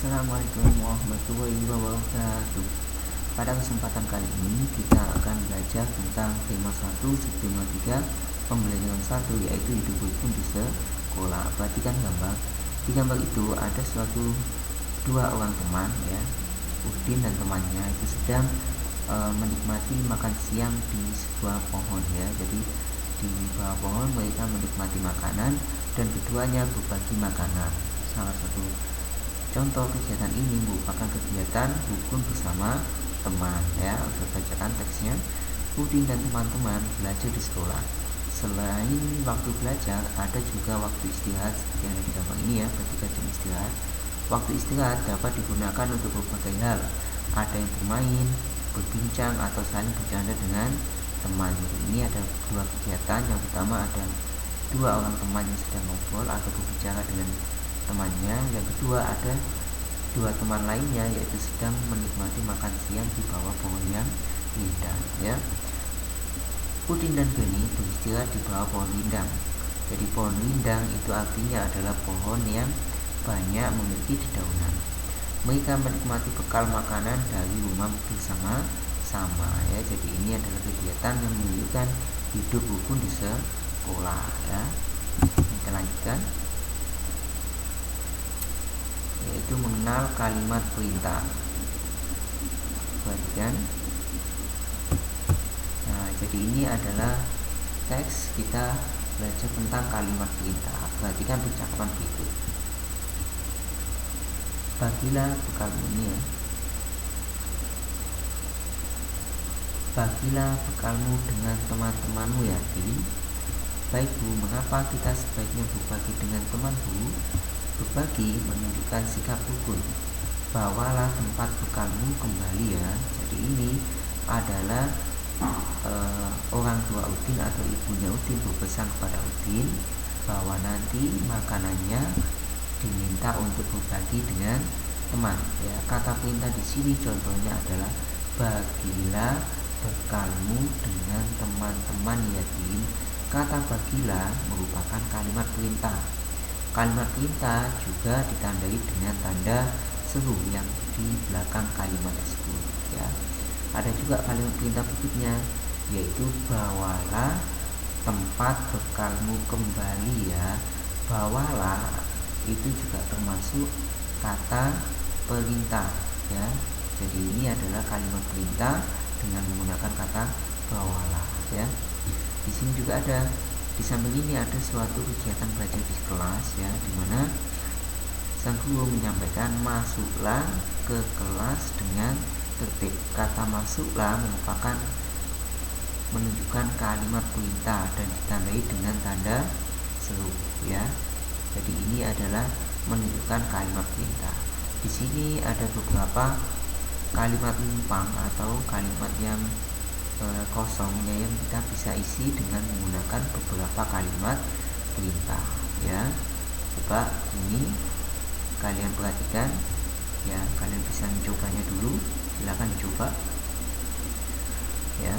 Assalamualaikum warahmatullahi wabarakatuh. Pada kesempatan kali ini kita akan belajar tentang tema 1 subtema 3 pembelajaran 1, yaitu hidup rukun di sekolah. Perhatikan gambar. Di gambar itu ada dua orang teman, ya, Udin dan temannya itu sedang menikmati makan siang di sebuah pohon, ya. Jadi di bawah pohon mereka menikmati makanan dan keduanya berbagi makanan. Salah satu contoh kegiatan ini merupakan kegiatan rukun bersama teman, ya. Saya bacakan teksnya. Udin dan teman-teman belajar di sekolah. Selain waktu belajar, ada juga waktu istirahat seperti yang ada di gambar ini, ya, ketika jam istirahat. Waktu istirahat dapat digunakan untuk berbagai hal. Ada yang bermain, berbincang, atau saling bercanda dengan teman. Ini ada dua kegiatan. Yang pertama ada dua orang teman yang sedang ngobrol atau berbicara dengan temannya. Yang kedua ada dua teman lainnya, yaitu sedang menikmati makan siang di bawah pohon yang rindang, ya. Udin dan Beni beristirahat di bawah pohon rindang. Jadi pohon rindang itu artinya adalah pohon yang banyak memiliki dedaunan. Mereka menikmati bekal makanan dari rumah bersama-sama, ya. Jadi ini adalah kegiatan yang menunjukkan hidup rukun di sekolah, ya. Kita lanjutkan, yaitu mengenal kalimat perintah. Perhatikan. Nah, jadi ini adalah teks kita belajar tentang kalimat perintah. Perhatikan percakapan berikut. Bagilah bekalmu ini, ya. Bagilah bekalmu dengan teman-temanmu, ya, Di. Baik Bu, mengapa kita sebaiknya berbagi dengan teman Bu? Berbagi menunjukkan sikap rukun. Bawalah tempat bekalmu kembali, ya. Jadi ini adalah orang tua Udin atau ibunya Udin berpesan kepada Udin bahwa nanti makanannya diminta untuk berbagi dengan teman, ya. Kata perintah di sini contohnya adalah bagilah bekalmu dengan teman-teman, ya, Din. Kata bagilah merupakan kalimat perintah. Kalimat perintah juga ditandai dengan tanda seru yang di belakang kalimat tersebut, ya. Ada juga kalimat perintah berikutnya, yaitu bawalah tempat bekalmu kembali, ya. Bawalah itu juga termasuk kata perintah, ya. Jadi ini adalah kalimat perintah dengan menggunakan kata bawalah, ya. Di sini juga ada, di samping ini ada suatu kegiatan belajar di kelas, ya, di mana sang guru menyampaikan masuklah ke kelas dengan tertib. Kata masuklah merupakan menunjukkan kalimat perintah dan ditandai dengan tanda seru, ya. Jadi ini adalah menunjukkan kalimat perintah. Di sini ada beberapa kalimat lumpang atau kalimat yang kosongnya yang kita bisa isi dengan menggunakan beberapa kalimat perintah, ya. Coba ini kalian perhatikan, ya. Kalian bisa mencobanya dulu. Silakan dicoba, ya.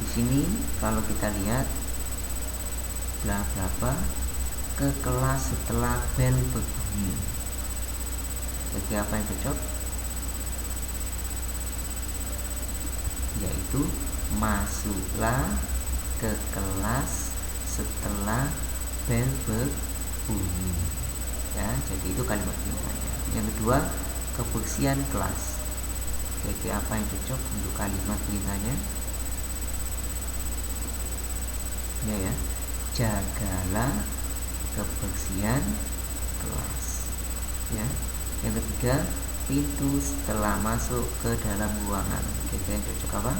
Di sini kalau kita lihat bla bla bla ke kelas setelah bel berbunyi. Bagi apa yang cocok? Yaitu masuklah ke kelas setelah bel berbunyi, ya. Jadi itu kalimat perintahnya. Yang kedua, kebersihan kelas. Bagi apa yang cocok untuk kalimat perintahnya? Ya, jagalah kebersihan kelas, ya. Yang ketiga, pintu setelah masuk ke dalam ruangan. Kira-kira yang cocok apa?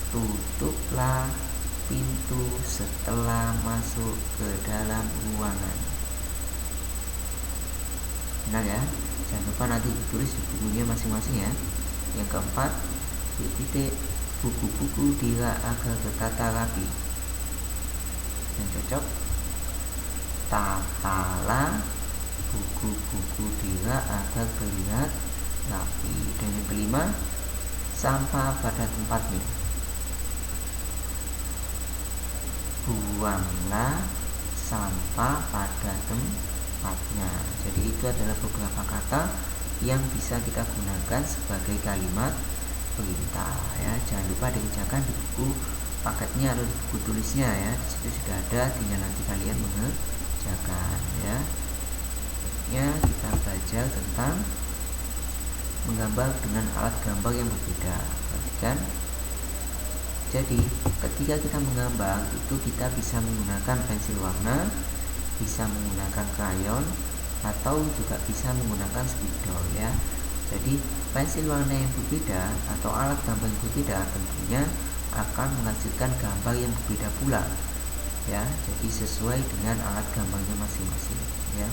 Tutuplah pintu setelah masuk ke dalam ruangan. Benar, ya. Jangan lupa nanti ditulis di bukunya masing-masing, ya. Yang keempat, titik buku-buku dirak agar tertata rapi. Yang cocok, tatalah buku-buku dirak agar terlihat rapi. Dan yang kelima, sampah pada tempatnya. Buanglah sampah pada tepatnya. Jadi itu adalah beberapa kata yang bisa kita gunakan sebagai kalimat perintah ya. Jangan lupa dikerjakan di buku paketnya atau di buku tulisnya ya. Di situ sudah ada, tinggal nanti kalian mengerjakan ya. Selanjutnya kita belajar tentang menggambar dengan alat gambar yang berbeda. Perhatikan. Jadi ketika kita menggambar itu kita bisa menggunakan pensil warna, bisa menggunakan krayon, atau juga bisa menggunakan spidol ya. Jadi pensil warna yang berbeda atau alat gambar yang berbeda tentunya akan menghasilkan gambar yang berbeda pula ya. Jadi sesuai dengan alat gambarnya masing-masing ya.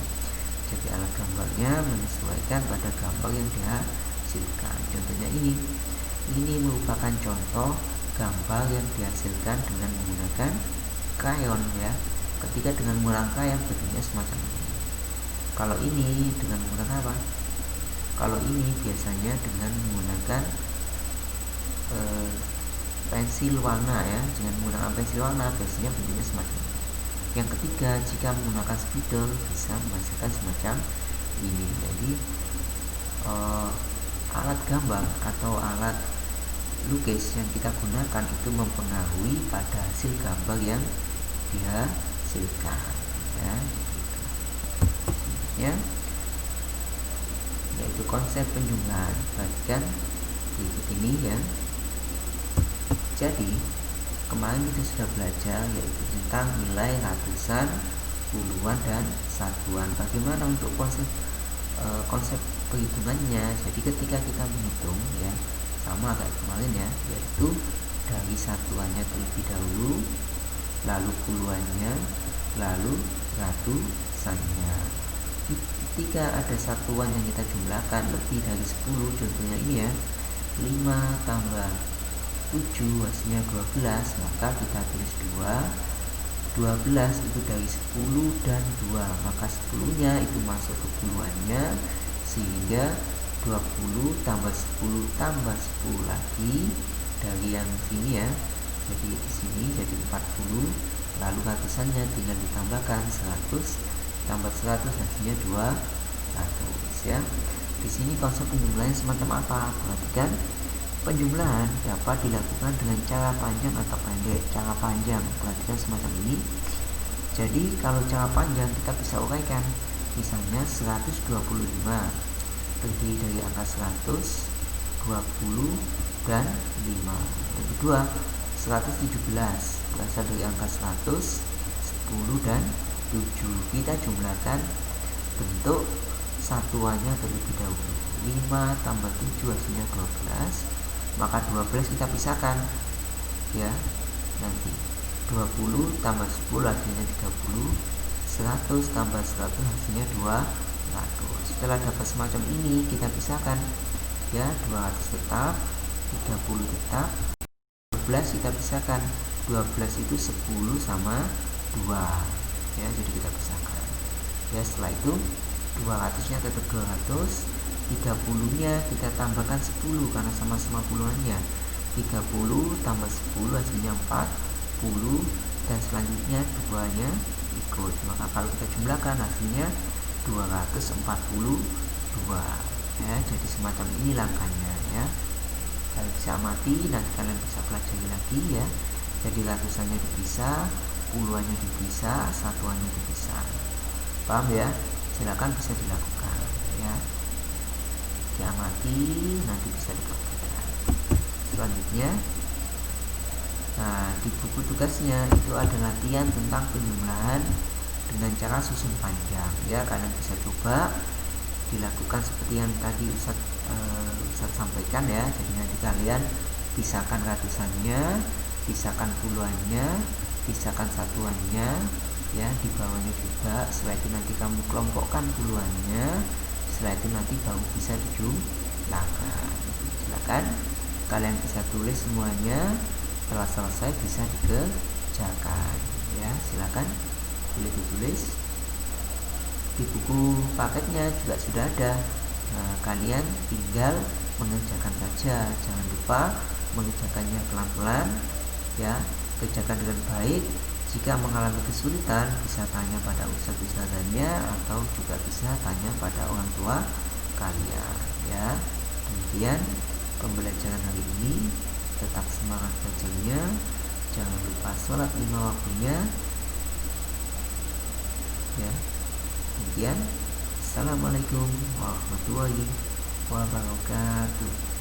Jadi alat gambarnya menyesuaikan pada gambar yang dihasilkan. Contohnya ini merupakan contoh gambar yang dihasilkan dengan menggunakan krayon ya. Ketika dengan menggunakan krayon bentuknya semacam ini. Kalau ini dengan menggunakan apa? Kalau ini biasanya dengan menggunakan pensil warna ya. Dengan menggunakan pensil warna biasanya bentuknya semacam ini. Yang ketiga, jika menggunakan spidol bisa menghasilkan semacam ini. Jadi alat gambar atau alat lukis yang kita gunakan itu mempengaruhi pada hasil gambar yang dihasilkan ya. Selanjutnya yaitu konsep penjumlahan. Perhatikan berikut ini ya. Jadi kemarin kita sudah belajar yaitu tentang nilai ratusan, puluhan, dan satuan. Bagaimana untuk konsep perhitungannya? Jadi ketika kita menghitung ya, sama kayak kemarin ya, yaitu dari satuannya terlebih dahulu, lalu puluhannya, lalu ratusannya. Ketika ada satuan yang kita jumlahkan lebih dari 10, contohnya ini ya, 5 tambah 7 hasilnya 12, maka kita tulis 2. 12 itu dari 10 dan 2, maka 10 nya itu masuk ke puluhannya, sehingga 20 tambah 10 tambah 10 lagi dari yang sini ya. Jadi di sini jadi 40, lalu ratusannya tinggal ditambahkan 100 tambah 100 hasilnya 200 ya. Di sini konsep penjumlahan semacam apa? Perhatikan, penjumlahan dapat dilakukan dengan cara panjang atau pendek. Cara panjang, perhatikan semacam ini. Jadi kalau cara panjang kita bisa uraikan. Misalnya 125 terdiri dari angka 100, 20, dan 5. Yang kedua, 117 berasal dari angka 100, 10, dan 7. Kita jumlahkan bentuk satuannya terlebih dahulu. 5 tambah 7 hasilnya 12, maka 12 kita pisahkan ya. Nanti 20 tambah 10 hasilnya 30, 100 tambah 100 hasilnya 200. Setelah dapat semacam ini kita pisahkan ya, 200 tetap, 30 tetap, 12 kita pisahkan. 12 itu 10 sama 2 ya, jadi kita pisahkan ya. Setelah itu 200 nya tetap 200, 30 nya kita tambahkan 10 karena sama-sama puluhannya. 30 tambah 10 hasilnya 40, dan selanjutnya 2 nya ikut. Maka kalau kita jumlahkan hasilnya 242 ya. Jadi semacam ini langkahnya ya. Kalian bisa amati, nanti kalian bisa pelajari lagi ya. Jadi ratusannya dipisah, puluhannya dipisah, satuannya dipisah. Paham ya? Silakan bisa dilakukan ya. Diamati, nanti bisa dipraktikkan. Selanjutnya, nah di buku tugasnya itu ada latihan tentang penjumlahan dengan cara susun panjang ya. Kalian bisa coba dilakukan seperti yang tadi Ustaz sampaikan ya. Jadi nanti kalian pisahkan ratusannya, pisahkan puluhannya, pisahkan satuannya ya, di bawahnya juga. Setelah itu nanti kamu kelompokkan puluhannya, setelah itu nanti baru bisa dijumlahkan. Silakan kalian bisa tulis semuanya, setelah selesai bisa dikerjakan ya. Silakan tulis. Di buku paketnya juga sudah ada. Nah, kalian tinggal mengerjakan saja. Jangan lupa mengerjakannya pelan-pelan ya. Kerjakan dengan baik. Jika mengalami kesulitan, bisa tanya pada ustadz-ustadzanya atau juga bisa tanya pada orang tua kalian ya. Demikian pembelajaran hari ini, tetap semangat belajarnya, jangan lupa sholat 5 waktunya ya. Demikian, assalamualaikum warahmatullahi wabarakatuh.